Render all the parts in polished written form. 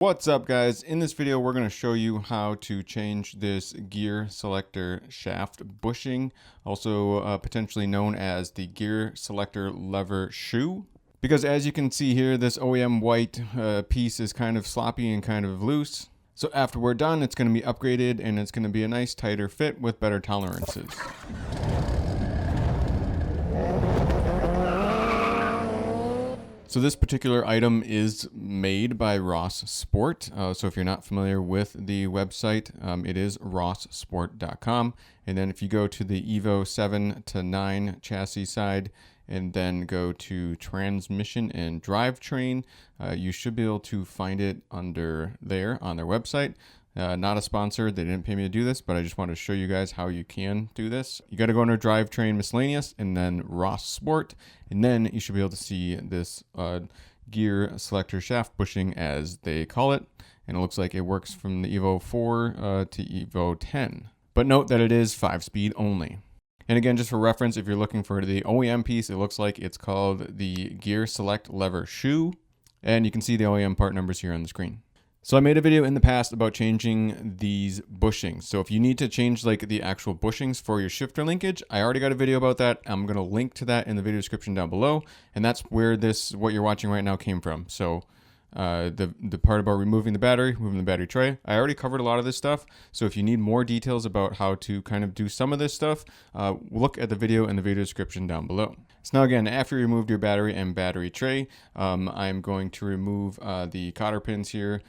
What's up, guys? In this video we're going to show you how to change this gear selector shaft bushing, also potentially known as the gear selector lever shoe. Because as you can see here, this OEM white piece is kind of sloppy and kind of loose. So after we're done, it's going to be upgraded and it's going to be a nice tighter fit with better tolerances. So this particular item is made by RossSport. So if you're not familiar with the website, it is RossSport.com. And then if you go to the EVO 7 to 9 chassis side and then go to transmission and drivetrain, you should be able to find it under there on their website. Not a sponsor, they didn't pay me to do this, but I just want to show you guys how you can do this. You got to go under drivetrain miscellaneous and then RossSport, and then you should be able to see this gear selector shaft bushing as they call it, and it looks like it works from the EVO 4 to EVO 10. But note that it is 5-speed only. And again, just for reference, if you're looking for the OEM piece, it looks like it's called the Gear Select Lever Shoe, and you can see the OEM part numbers here on the screen. So I made a video in the past about changing these bushings. So if you need to change like the actual bushings for your shifter linkage, I already got a video about that. I'm going to link to that in the video description down below. And that's where what you're watching right now came from. So the part about removing the battery tray, I already covered a lot of this stuff. So if you need more details about how to kind of do some of this stuff, look at the video in the video description down below. So now again, after you removed your battery and battery tray, I'm going to remove the cotter pins here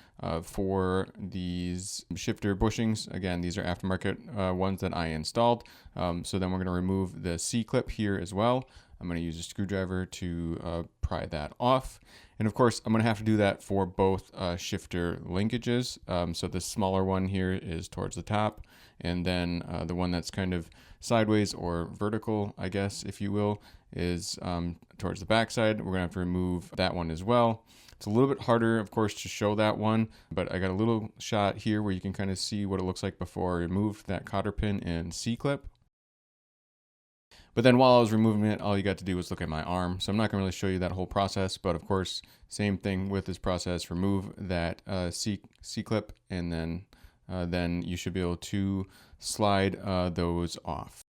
for these shifter bushings. Again, these are aftermarket ones that I installed. So then we're going to remove the C-clip here as well. I'm going to use a screwdriver to pry that off. And of course, I'm going to have to do that for both shifter linkages. So the smaller one here is towards the top, and then the one that's kind of sideways or vertical, I guess, if you will, is towards the back side. We're going to have to remove that one as well. It's a little bit harder, of course, to show that one, but I got a little shot here where you can kind of see what it looks like before I removed that cotter pin and C-clip. But then while I was removing it, all you got to do was look at my arm. So I'm not going to really show you that whole process, but of course, same thing with this process. Remove that C-clip, and then you should be able to slide those off.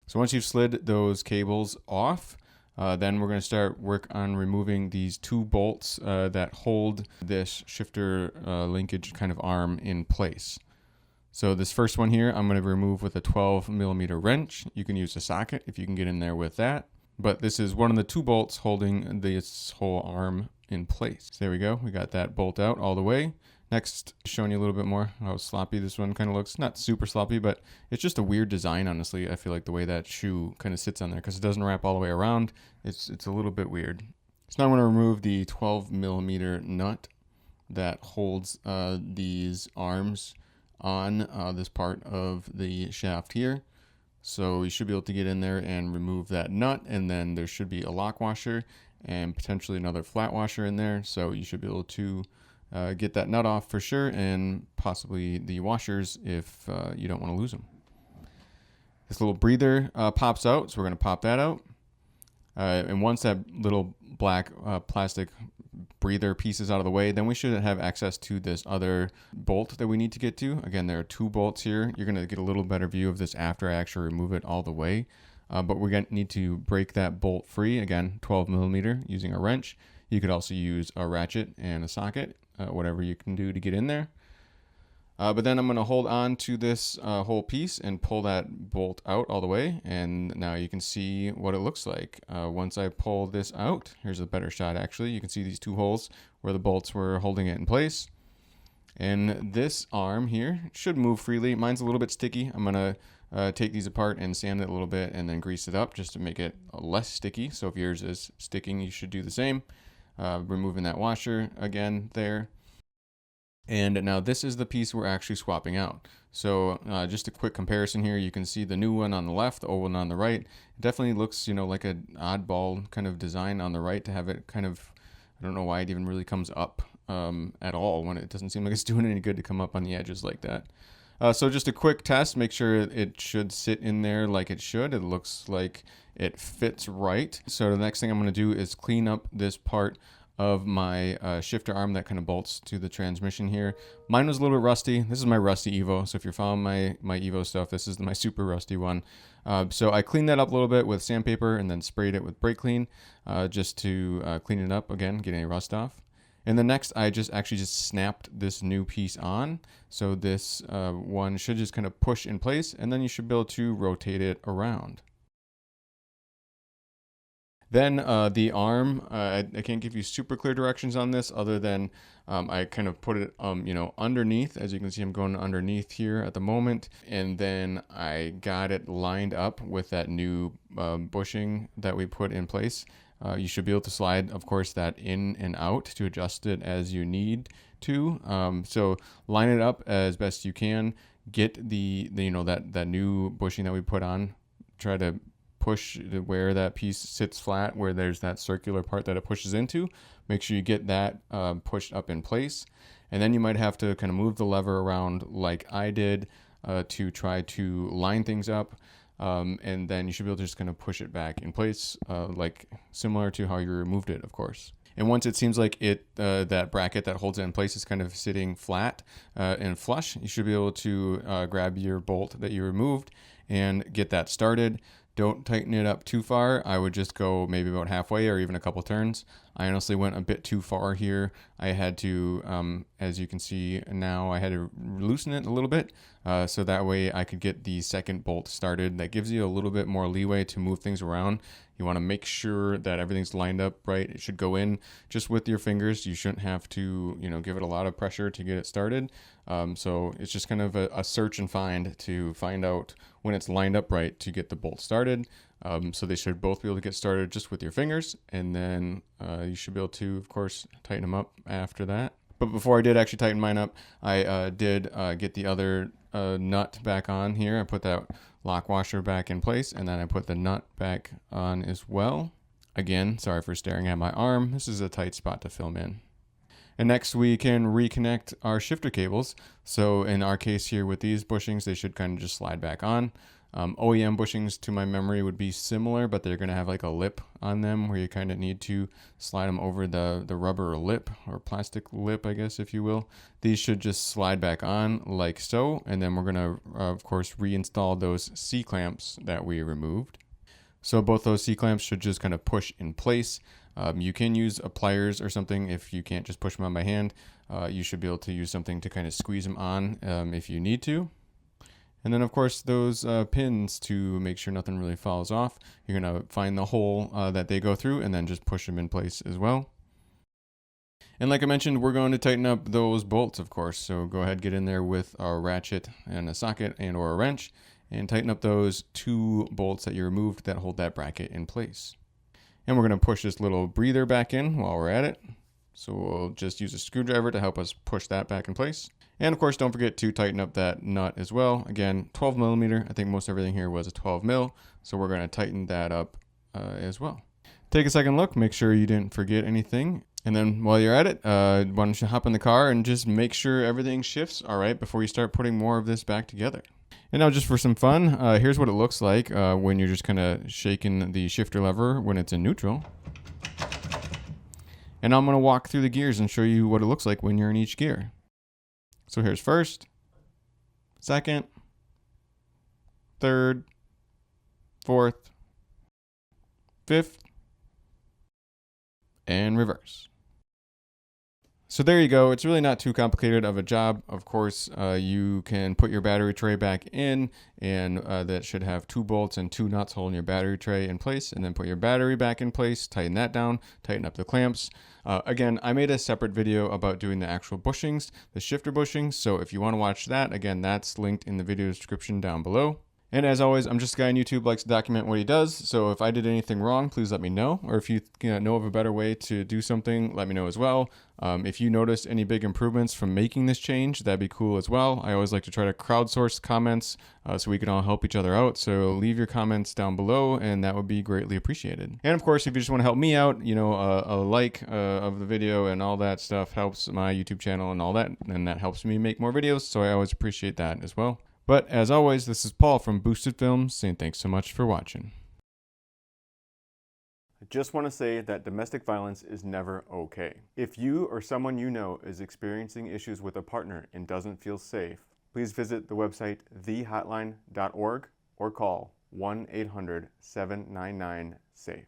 So once you've slid those cables off, then we're going to start work on removing these two bolts that hold this shifter linkage kind of arm in place. So this first one here, I'm going to remove with a 12mm wrench. You can use a socket if you can get in there with that. But this is one of the two bolts holding this whole arm in place. So there we go. We got that bolt out all the way. Next, showing you a little bit more how sloppy this one kind of looks. Not super sloppy, but it's just a weird design, honestly. I feel like the way that shoe kind of sits on there, because it doesn't wrap all the way around. It's a little bit weird. So now I'm going to remove the 12mm nut that holds these arms on this part of the shaft here. So you should be able to get in there and remove that nut, and then there should be a lock washer and potentially another flat washer in there. So you should be able to get that nut off for sure, and possibly the washers if you don't want to lose them. This little breather pops out, so we're going to pop that out. And once that little black plastic breather piece is out of the way, then we should have access to this other bolt that we need to get to. Again, there are two bolts here. You're going to get a little better view of this after I actually remove it all the way. But we're going to need to break that bolt free. Again, 12mm using a wrench. You could also use a ratchet and a socket, whatever you can do to get in there. But then I'm going to hold on to this whole piece and pull that bolt out all the way. And now you can see what it looks like. Once I pull this out, here's a better shot actually. You can see these two holes where the bolts were holding it in place. And this arm here should move freely. Mine's a little bit sticky. I'm going to take these apart and sand it a little bit and then grease it up just to make it less sticky. So if yours is sticking, you should do the same. Removing that washer again there. And now this is the piece we're actually swapping out. So just a quick comparison here. You can see the new one on the left, the old one on the right. It definitely looks, like an oddball kind of design on the right to have it kind of, I don't know why it even really comes up at all when it doesn't seem like it's doing any good to come up on the edges like that. So just a quick test, make sure it should sit in there like it should. It looks like it fits right. So the next thing I'm going to do is clean up this part of my shifter arm that kind of bolts to the transmission here. Mine was a little bit rusty. This is my rusty EVO, so if you're following my EVO stuff, this is my super rusty one. So I cleaned that up a little bit with sandpaper and then sprayed it with brake clean just to clean it up again, get any rust off. And then next, I actually just snapped this new piece on. So this one should just kind of push in place, and then you should be able to rotate it around. Then the arm, I can't give you super clear directions on this other than I kind of put it, underneath. As you can see, I'm going underneath here at the moment. And then I got it lined up with that new bushing that we put in place. You should be able to slide, of course, that in and out to adjust it as you need to. So line it up as best you can. Get that new bushing that we put on. Try to push where that piece sits flat, where there's that circular part that it pushes into. Make sure you get that pushed up in place. And then you might have to kind of move the lever around like I did to try to line things up. And then you should be able to just kind of push it back in place, like similar to how you removed it, of course. And once it seems like that bracket that holds it in place is kind of sitting flat and flush, you should be able to grab your bolt that you removed and get that started. Don't tighten it up too far. I would just go maybe about halfway or even a couple turns. I honestly went a bit too far here. I had to, as you can see now, I had to loosen it a little bit so that way I could get the second bolt started. That gives you a little bit more leeway to move things around. You want to make sure that everything's lined up right. It should go in just with your fingers. You shouldn't have to, give it a lot of pressure to get it started. So it's just kind of a search and find to find out when it's lined up right to get the bolt started. So they should both be able to get started just with your fingers, and then you should be able to, of course, tighten them up after that. But before I did actually tighten mine up, I did get the other nut back on here. I put that lock washer back in place, and then I put the nut back on as well. Again, sorry for staring at my arm. This is a tight spot to film in. And next we can reconnect our shifter cables. So in our case here with these bushings, they should kind of just slide back on. OEM bushings, to my memory, would be similar, but they're going to have like a lip on them where you kind of need to slide them over the rubber lip or plastic lip, I guess, if you will. These should just slide back on like so. And then we're going to, of course, reinstall those C-clamps that we removed. So both those C-clamps should just kind of push in place. You can use pliers or something if you can't just push them on by hand. You should be able to use something to kind of squeeze them on if you need to. And then, of course, those pins to make sure nothing really falls off. You're going to find the hole that they go through and then just push them in place as well. And like I mentioned, we're going to tighten up those bolts, of course. So go ahead, get in there with a ratchet and a socket and or a wrench and tighten up those two bolts that you removed that hold that bracket in place. And we're going to push this little breather back in while we're at it. So we'll just use a screwdriver to help us push that back in place. And of course, don't forget to tighten up that nut as well. Again, 12 millimeter. I think most everything here was a 12 mil. So we're going to tighten that up as well. Take a second look, make sure you didn't forget anything. And then while you're at it, why don't you hop in the car and just make sure everything shifts all right before you start putting more of this back together. And now just for some fun, here's what it looks like when you're just kind of shaking the shifter lever when it's in neutral. And I'm going to walk through the gears and show you what it looks like when you're in each gear. So here's first, second, third, fourth, fifth, and reverse. So there you go. It's really not too complicated of a job. Of course, you can put your battery tray back in, and that should have 2 bolts and 2 nuts holding your battery tray in place, and then put your battery back in place, tighten that down, tighten up the clamps. Again, I made a separate video about doing the actual bushings, the shifter bushings. So if you want to watch that, again, that's linked in the video description down below. And as always, I'm just a guy on YouTube who likes to document what he does. So if I did anything wrong, please let me know. Or if you know of a better way to do something, let me know as well. If you noticed any big improvements from making this change, that'd be cool as well. I always like to try to crowdsource comments so we can all help each other out. So leave your comments down below, and that would be greatly appreciated. And of course, if you just want to help me out, a like of the video and all that stuff helps my YouTube channel and all that. And that helps me make more videos. So I always appreciate that as well. But as always, this is Paul from Boosted Films saying thanks so much for watching. I just want to say that domestic violence is never okay. If you or someone you know is experiencing issues with a partner and doesn't feel safe, please visit the website thehotline.org or call 1-800-799-SAFE.